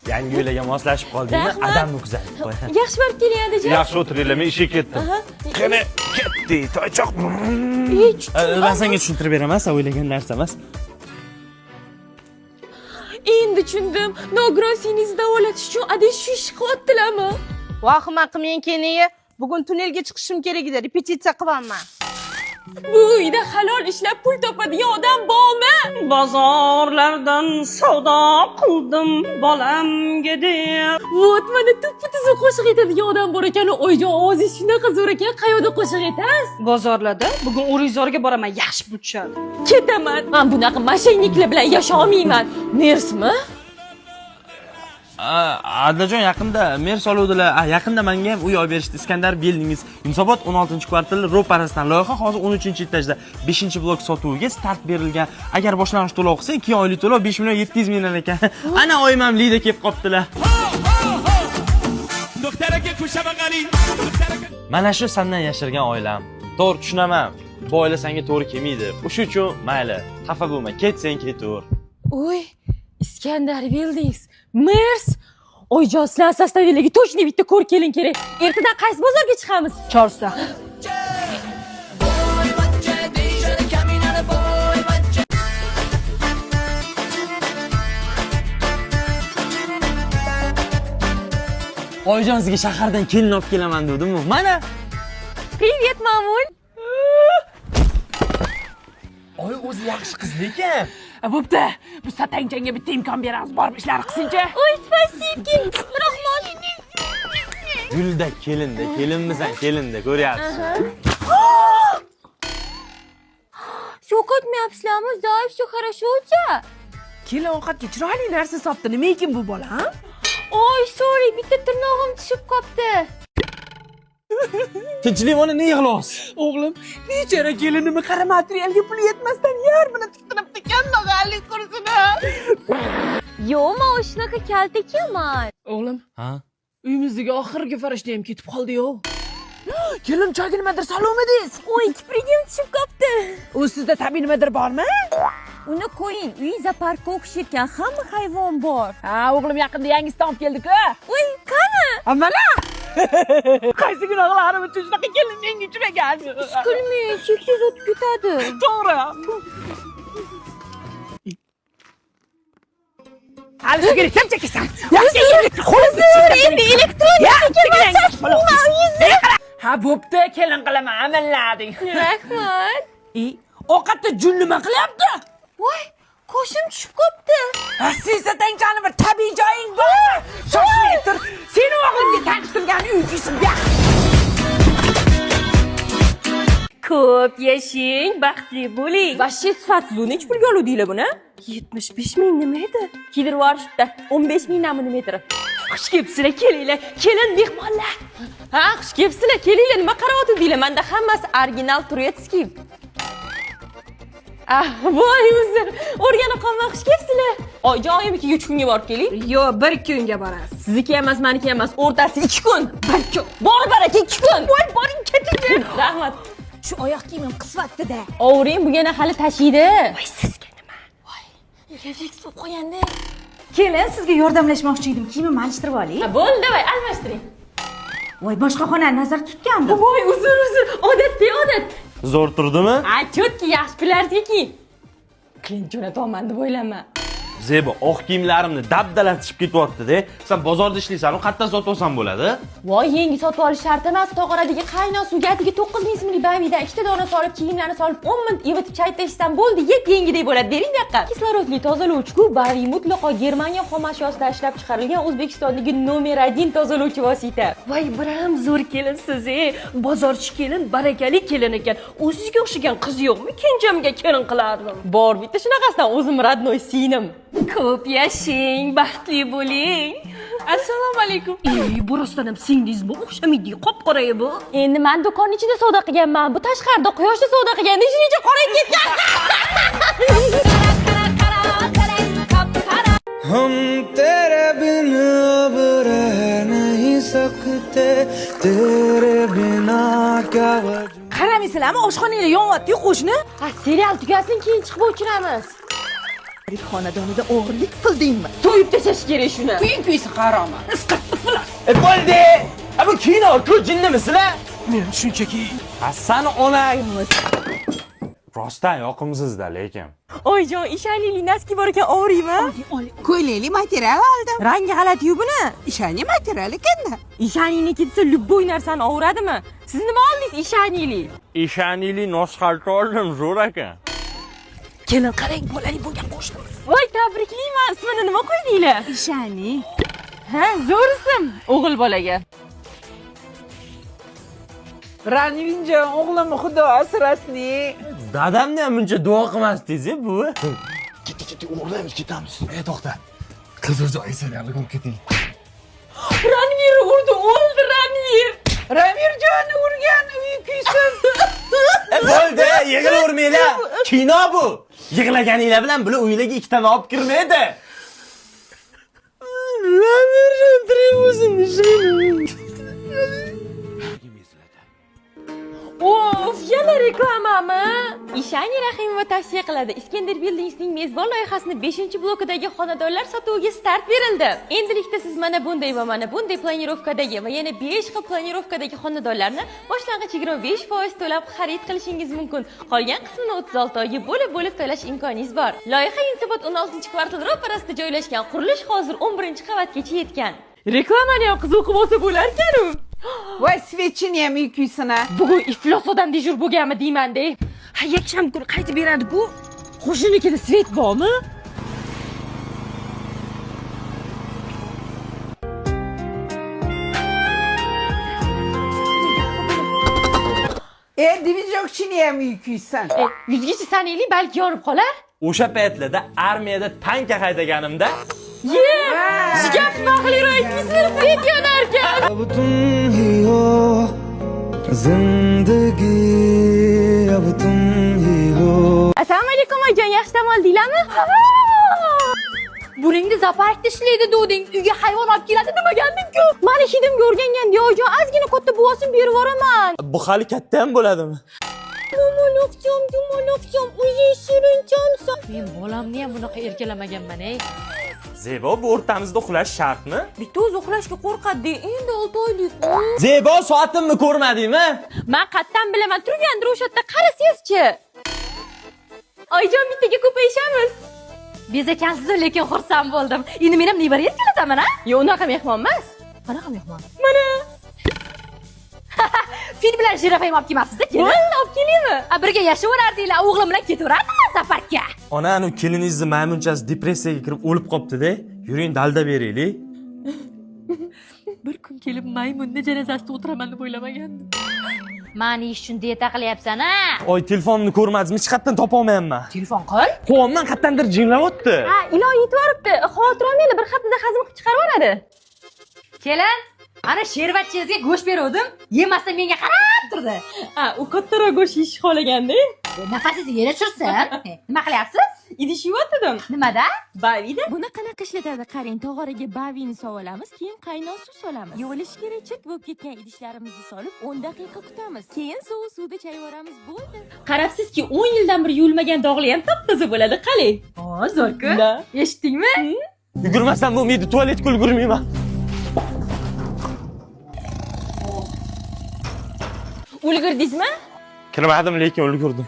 Yangi uylarga moslashib qoldingmi? Adamni kuzatib qo'y. Yaxshi borib keling adajon. Yaxshi o'tiringlar, men ishga ketdim. Qani, ketdi, toychoq. Ben senga tushuntirib beraman, sen o'ylagan narsa emas. Endi tushundim. Nogironsingizni davolatish uchun adash shu ish qilyaptilarmi? Vahima qilmang keyin. Bugun tunnelga chiqishim kerak edi, repetitsiya qilaman. Bu uyda halol ishlab pul topadigan odam bormi? Bozorlardan savdo qildim bolamga deb. Vot, mana tuppa-tuzuk qo'shiq aytadigan odam bor ekan. Oyjon, ovozingiz shunaqa zo'r ekan. Qayoqda qo'shiq aytasiz? Bozorlarda bugun O'rizorga boraman, yaxshi pul tushadi. Ketaman. Men bunaqa mashinniklar bilan yasha olmayman. Mersmi? Adajon yaqinda mer soluvdilar. Yaqinda menga ham uy olib berishdi. Iskandar Buildings, Yunusobod 16-kvartal ro'parasidan loyiha hozir 13-etajda 5-blok sotuviga start berilgan. Agar boshlang'ich to'lov qilsa 2 oylik to'lov 5 million 700 mingdan ekan. Ana oyim ham lida kelib qoptilar. Mana shu sendan yashirgan oilam. To'g'ri tushunaman. Bu oila senga to'g'ri kelmaydi. O'sha uchun mayli, xafa bo'lma, ketsang ketaver. Oy, Iskandar Buildings, Mers. Oyjon, sizlar sostavilarga точно bitta ko'r keling kerak. Ertadan qaysi bozorga chiqamiz? Chorsa. Oyjon sizga shahardan kelin olib kelaman dedim-ku. Mana. Привет, mamul. Oy, o'zi yaxshi qiz ekan. Bo'pti. Bu satangchanga bitta imkon beramiz, borib ishlar qilsin-chi. Oy, spasibki. Rahmat. Gulda kelindi, kelinmisan, kelindi, ko'ryapsiz. Shok etmayapsizlarmi? Zoif, все хорошо-cha. Kelin ovqatga chiroyli narsa sopdi. Nima ekan bu bola, ha? Oy, sorry, bitta tirnog'im tushib qopti. Tinchlik mana ne yig'laysiz? O'g'lim, nechara kelinimni qara materialga pul yetmasdan yarmini tiqtiribdi kambag'allik kursini. Yo'q, men shunaqa kalta ekanman. O'g'lim, Ha? uyimizdagi oxirgi farishta ham ketib qoldi-yu. Kelin choyga nimadir salomidingiz? Oy, kiprigim tushib qopti. U sizda tabiiy nimadir bormi? Uni qo'ying, uy zooparkka o'xshayotgan hamma hayvon bor. Ha, o'g'lim yaqinda yangisi olib keldik-ku. Oy, qani? Mana. Qaysi gunohlarim uchun shunaqa kelin menga uchragan? Kulmang, cheksiz o'tib ketadi. To'g'ri. Hali sigara kim cheksan? Yaxshi yigit, qo'lingni Endi elektronik Ha, bo'pti, kelin qilaman, amallading. Rahmat. Ovqatda jun nima qilyapti? Voy, qo'shim tushib qopti. Ha, siz satangchani bir tabiiy joying bor. Shoshmay tur. Seni o'g'limga tanishtirgan uychisin. Ko'p yashang, baxtli bo'ling. Vashshi sifatsiz uni nech pulga oluvdinglar buni? 75 ming nima edi? Kidirib yuborishibdi. 15 mingdan buni metri. Xush kelibsizlar, kelinglar. Kelin mehmonlar. Ha, xush kelibsizlar, kelinglar. Nima qaryapsizlar? Menda hammasi original turetskiy. Voy o'zi, o'rganib qolmay xush kelibsizlar. Oyjon, oyimikiga 3 kunga borib keling. Yo'q, 1 kunga borasiz. Sizniki emas, meniki emas. O'rtasi 2 kun. 1 kun. Bor baraka 2 kun. Voy, boring keting. Rahmat. Shu oyoq kiyimim qisvatdi-da. Ovring, bu yana hali tashiydi. Voy, sizga nima? Voy, refleks bo'lib qo'yganda. Kelin, sizga yordamlashmoqchi edim. Kiyimimni alishtirib oling. Bo'ldi, voy, almashtiring. Voy, boshqa xonani nazarda tutgandim. Voy, uzr. Odat. Zo'r turdimi? Chotki, yaxshi kunlardiki. Klient jo'natyapman deb o'ylanma. Zebo, oq kiyimlarimni dabdalatishib ketyapti-da. Sen bozorda ishlaysan-ku, qayerdan sotib olsam bo'ladi? Voy, yangi sotib olish shart emas. Tog'oradagi qaynoq suvga 9000 so'mlik baymidan 2 ta dona solib, kiyimlarni solib 10 minut evitib chaytashdan bo'ldi, yengidek bo'ladi. Bering bu yoqqa. Kislorodli tozalovchi-ku, bari mutlaqo Germaniya xomashiyosidan ishlab chiqarilgan O'zbekistondagi nomer 1 tozalovchi vosita. Voy, biram zo'r kelinsiz, bozorchi kelin, barakali kelin ekan. U sizga o'xshagan qiz yo'qmi? Kenjamga kelin qilardim. Bor, bitta shunaqasidan o'zim radnoy singlim. Ko'p yashang, baxtli bo'ling. Assalomu alaykum. Bu rostdan ham singdingizmi? O'xshamaydi, qop-qora bu. Endi men do'kon ichida savdo qilganman. Bu tashqarida quyoshda savdo qilganda ichiga qorayib ketgan. हम तेरे बिन अब रह नहीं सकते तेरे बिना क्या वजह Qaramaysizlarmi? Oshxonanglar yonyapti-yu, qo'shni. Serial tugasin, keyin chiqib o'chiramiz. xonadonida o'g'irlik qildingmi? So'yib tashlash kerak shuni. Kuyin kuysa haromi. Bo'ldi. Bu kino-ku jinnimisizlar? Men shunchaki Hasan onang. Rostdan yoqimsizda lekin. Oyjon, ishoningli naski bor ekan, ovriymi? Ko'ylakli material oldim. Rangi g'alati-yu buni. Ishonli material ekanda. Ishoningli ketsa любой narsani ovradimi? Siz nima oldingiz ishoningli? Ishoningli nosqalta oldim, zo'r ekan. Kelin qarang, bolali bo'lgan qo'shnimiz. Voy, tabriklayman. Ismini nima qo'ydinglar? Ishani. Ha, zo'r ism. O'g'il bolaga. Ranvinjon, o'g'lim xudo asrasin. Dadamni ham buncha duo qilmasdingiz-ku, buvi. o'g'irlaymiz, ketamiz. To'xta. Qizil joy serialga kirib keting. Ranvir urdi, o'ldi Ranvir. Ramirjonni urgan uy kuysin. Bo'ldi, yig'lavermanglar. Kino bu. Yig'laganinglar bilan bular uylarga ikkita olib kirmaydi. Of, yana reklamami? Ishani Rahimova tavsiya qiladi. Iskandar Buildings'ning mezbon loyihasini 5-blokidagi xonadonlar sotuviga start berildi. Endilikda siz mana bunday va mana bunday planirovkadagi va yana 5 xil planirovkadagi xonadonlarni boshlang'ich 25% to'lab xarid qilishingiz mumkin. Qolgan qismini 36 oyga bo'lib to'lash imkoningiz bor. Loyiha Yunusobod 16-kvartal ro'parasida joylashgan. Qurilish hozir 11-qavatgacha yetgan. Reklamani ham qiziq bo'lsa bo'lar-ku. Voy, svechini ham uy kuysin. Bugun iflos odam dejur bo'lganmi deyman-da. Ha, yakshanba kuni qaytib beradi-ku. Qo'shninikida svet bormi? Divizokchini ham uy kuysin. 100gacha sanaylik balki yorib qolar. O'sha paytlarda armiyada tankga haydaganimda Shigab mahli ro'yingizni svet yonarkan. अब तुम ही हो जिंदगी अब तुम ही हो Assalomu alaykum oyijon, yaxshi dam oldinglarmi? Buringni zooparkda ishlaydi doding, uyga hayvon olib keladi demagandim-ku. Mani hidimga o'rganganda oyijon, ozgina katta buvosin berib yuboraman. bu hali katta ham bo'ladimi? Yumaloqcham, o'zi shirinchonsan. Men bolamni ham bunaqa erkalamaganman-ey. Zebo, bu o'rtamizda uxlash shartmi? Bitta o'zi uxlashga qo'rqadi, endi 6 oylik. Zebo, soatimni ko'rmadingmi? Men qayerdan bilaman, turgandir o'sha yerda, qarasangiz-chi. Oyijon, bittaga ko'payishamiz. Bezakansiz, lekin xursand bo'ldim. Endi men ham nevara erkalataman, ha? Yo'q, unaqa mehmon emas. Qanaqa mehmon? Mana. Fil bilan jirafa ham olib kelmabsiz-da, kelin. Olib kelaymi? Birga yashayverardinglar, o'g'lim bilan ketaverardinglar safarga. Ona, anu keliningizni maymunchasi depressiyaga kirib o'lib qopti-da. Yuring, dalda beraylik. Bir kun kelib maymunni janozasida o'tiraman deb o'ylamagandim. Mani ish uchun dieta qilyapsan-a? Oy, telefonimni ko'rmadingizmi? Hech qayerdan topa olmayapman. Telefon qil. Qo'limdan qayerdandir jinglayapti. Ha, ilon yetib yoribdi. Xavotir olmanglar, bir haftada hazm qilib chiqarib oladi. Kelin, ana shervatchingizga go'sht beruvdim, yemasdan menga qarab turdi. Ha, u kattaroq go'sht yeyishni xohlaganda. Nafasingiz yere tushsin. Nima qilyapsiz? Idish yuvotdim. Nimada? Bavida. Buni qanaqa ishlatadi? Qarang, tog'oraga bavini solamiz, keyin qaynoq suv solamiz. Yuvilish kerak chek bo'lib ketgan idishlarimizni solib 10 daqiqa kutamiz. Keyin sovuq suvda chayvoramiz, bo'ldi. Qarabsizki, 10 yildan beri yuvilmagan dog'li ham top-toza bo'ladi, qaling. Zo'r-ku. Eshitdingmi? Yugurmasam bo'lmaydi, tualetga ulgurmayman. Ulgurdingizmi? Kirmadim, lekin ulgurdim.